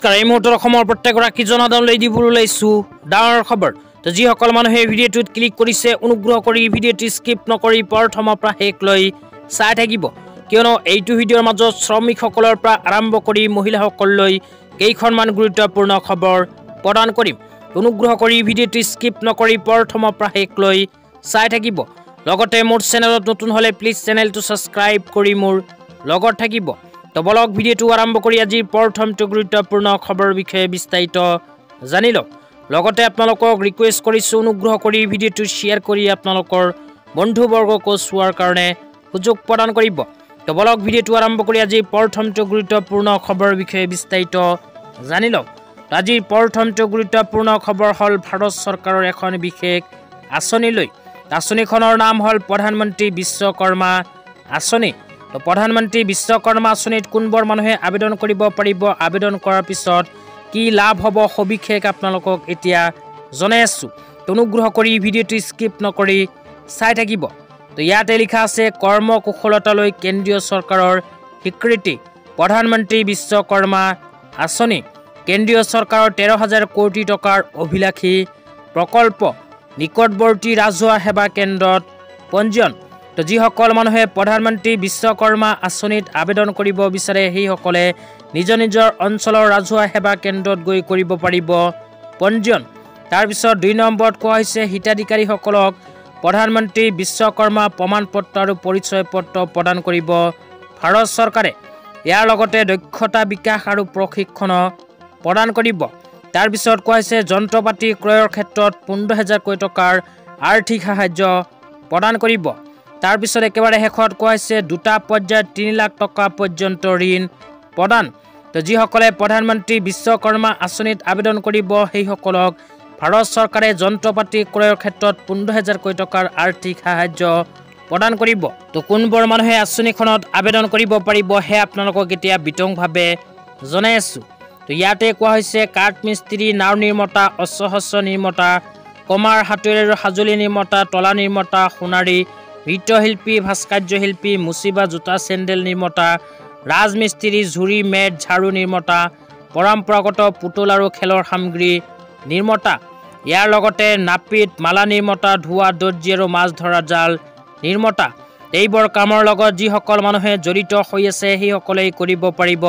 নমস্কাৰ এই মুহূৰ্তত অসমৰ প্ৰত্যেকগৰাকী জনসাধাৰণলৈ দিবলৈ ওলাইছো ডাঙৰ খবৰ তো যিসকল মানুহে ভিডিঅ'টোত ক্লিক কৰিছে অনুগ্ৰহ কৰি ভিডিঅ'টো স্কিপ নকৰি প্ৰথমৰ পৰা শেষলৈ চাই থাকিব কিয়নো এইটো ভিডিঅ'ৰ মাজত শ্ৰমিকসকলৰ পৰা আৰম্ভ কৰি মহিলাসকললৈ কেইখনমান গুৰুত্বপূৰ্ণ খবৰ প্ৰদান কৰিম অনুগ্ৰহ কৰি ভিডিঅ'টো স্কিপ নকৰি প্ৰথমৰ পৰা শেষলৈ চাই থাকিব লগতে মোৰ চেনেলত নতুন হলে প্লিজ চেনেলটো সাবস্ক্ৰাইব কৰি মোৰ লগত থাকিব তো বলক ভিডিঅ'টো আৰম্ভ কৰি আজি প্ৰথমটো গুৰুত্বপূৰ্ণ খবৰ বিষয়ে বিস্তাৰিত জানি লওক লগতে আপোনালোকক ৰিকুৱেষ্ট কৰিছো অনুগ্ৰহ কৰি ভিডিঅ'টো শ্বেয়াৰ কৰি আপোনালোকৰ বন্ধুবৰ্গক চোৱাৰ কাৰণে সুযোগ প্ৰদান কৰিব তো বলক ভিডিঅ'টো আৰম্ভ কৰি আজি প্ৰথমটো গুৰুত্বপূৰ্ণ খবৰ বিষয়ে বিস্তাৰিত জানি লওক আজি প্ৰথমটো গুৰুত্বপূৰ্ণ খবৰ হল ভাৰত চৰকাৰৰ এখন বিশেষ আঁচনিলৈ আঁচনিখনৰ নাম হল প্ৰধানমন্ত্ৰী বিশ্বকৰ্মা আঁচনি তো প্ৰধানমন্ত্ৰী বিশ্বকৰ্মা আঁচনিত কোনবোৰ মানুহে আবেদন কৰিব পাৰিব আবেদন কৰাৰ পিছত কি লাভ হ'ব সবিশেষ আপোনালোকক এতিয়া জনাই আছো অনুগ্ৰহ কৰি ভিডিঅ'টো স্কিপ নকৰি চাই থাকিব তো ইয়াতে লিখা আছে কৰ্ম কুশলতালৈ কেন্দ্ৰীয় চৰকাৰৰ স্বীকৃতি প্ৰধানমন্ত্ৰী বিশ্বকৰ্মা আঁচনি কেন্দ্ৰীয় চৰকাৰৰ 13,000 কোটি টকাৰ অভিলাষী প্ৰকল্প নিকটৱৰ্তী ৰাজহুৱা সেৱা কেন্দ্ৰত পঞ্জীয়ন তো যিসকল মানুহে প্ৰধানমন্ত্ৰী বিশ্বকৰ্মা আঁচনিত আবেদন কৰিব বিচাৰে সেইসকলে নিজৰ নিজৰ অঞ্চলৰ ৰাজহুৱা সেৱা কেন্দ্ৰত গৈ কৰিব পাৰিব পঞ্জীয়ন তাৰ পিছত 2 নম্বৰত কোৱা হৈছে হিতাধিকাৰীসকলক প্ৰধানমন্ত্ৰী বিশ্বকৰ্মা প্ৰমাণপত্ৰ আৰু পৰিচয় পত্ৰ প্ৰদান কৰিব ভাৰত চৰকাৰে ইয়াৰ লগতে দক্ষতা বিকাশ আৰু প্ৰশিক্ষণ প্ৰদান কৰিব তাৰ পিছত কোৱা হৈছে যন্ত্ৰপাতি ক্ৰয়ৰ ক্ষেত্ৰত 15,000 কোটি টকাৰ আৰ্থিক সাহায্য প্ৰদান কৰিব তাৰ পিছত একেবাৰে শেষত কোৱা হৈছে দুটা পৰ্যায়ত 3 লাখ টকা পৰ্যন্ত ঋণ প্ৰদান তো যিসকলে প্ৰধানমন্ত্ৰী বিশ্বকৰ্মা আঁচনিত আবেদন কৰিব সেইসকলক ভাৰত চৰকাৰে যন্ত্ৰপাতি ক্ৰয়ৰ ক্ষেত্ৰত 15,000 কোটি টকাৰ আৰ্থিক সাহায্য প্ৰদান কৰিব তো কোনবোৰ মানুহে আঁচনিখনত আবেদন কৰিব পাৰিব হে আপোনালোকক এতিয়া বিতংভাৱে জনাই আছো তো ইয়াতে কোৱা হৈছে কাঠ মিস্ত্ৰী নাও নিৰ্মাতা অস্ত্ৰ নিৰ্মাতা কমাৰ হাতুৰী আৰু হাজুলি নিৰ্মাতা তলা নিৰ্মাতা সোণাৰী মৃৎশিল্পী ভাস্কৰ্য শিল্পী মুচিবা জোতা চেণ্ডেল নিৰ্মাতা ৰাজমিস্ত্ৰী ঝুৰি মেট ঝাৰু নিৰ্মাতা পৰম্পৰাগত পুতল আৰু খেলৰ সামগ্ৰী নিৰ্মাতা ইয়াৰ লগতে নাপিত মালা নিৰ্মাতা ধোৱা দৰ্জী আৰু মাছ ধৰা জাল নিৰ্মাতা এইবোৰ কামৰ লগত যিসকল মানুহে জড়িত হৈ আছে সেইসকলেই কৰিব পাৰিব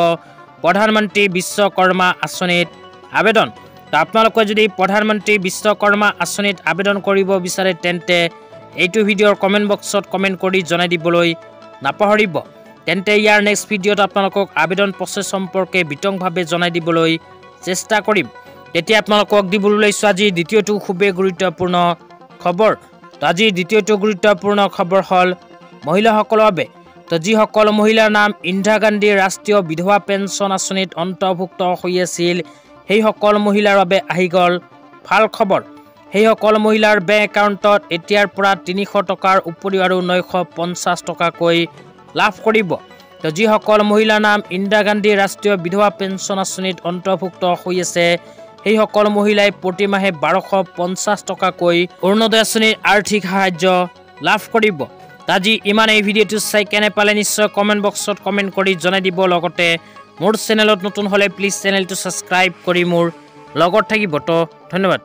প্ৰধানমন্ত্ৰী বিশ্বকৰ্মা আঁচনিত আবেদন তো আপোনালোকে যদি প্ৰধানমন্ত্ৰী বিশ্বকৰ্মা আঁচনিত আবেদন কৰিব বিচাৰে তেন্তে এইটো ভিডিঅ'ৰ কমেন্ট বক্সত কমেন্ট কৰি জনাই দিবলৈ নাপাহৰিব তেন্তে ইয়াৰ নেক্সট ভিডিঅ'ত আপোনালোকক আবেদন প্ৰচেছ সম্পৰ্কে বিতংভাৱে জনাই দিবলৈ চেষ্টা কৰিম তেতিয়া আপোনালোকক দিবলৈ লৈছো আজি দ্বিতীয়টো খুবেই গুৰুত্বপূৰ্ণ খবৰ তো আজি দ্বিতীয়টো গুৰুত্বপূৰ্ণ খবৰ হল মহিলাসকলৰ বাবে তো যিসকল মহিলাৰ নাম ইন্দিৰা গান্ধী ৰাষ্ট্ৰীয় বিধৱা পেঞ্চন আঁচনিত অন্তৰ্ভুক্ত হৈ আছিল সেইসকল মহিলাৰ বাবে আহি গ'ল ভাল খবৰ সেইসকল মহিলাৰ বেংক একাউণ্টত এতিয়াৰ পৰা 300 টকাৰ উপৰিও আৰু 950 টকাকৈ লাভ কৰিব তো যিসকল মহিলাৰ নাম ইন্দিৰা গান্ধী ৰাষ্ট্ৰীয় বিধৱা পেঞ্চন আঁচনিত অন্তৰ্ভুক্ত হৈ আছে সেইসকল মহিলাই প্ৰতি মাহে 1250 টকাকৈ অৰুণোদয় আঁচনিৰ আৰ্থিক সাহায্য লাভ কৰিব আজি ইমান এই ভিডিঅ'টো চাই কেনে পালে নিশ্চয় কমেন্ট বক্সত কমেন্ট কৰি জনাই দিব লগতে মোৰ চেনেলত নতুন হলে প্লিজ চেনেলটো সাবস্ক্ৰাইব কৰি মোৰ লগত থাকিব তো ধন্যবাদ।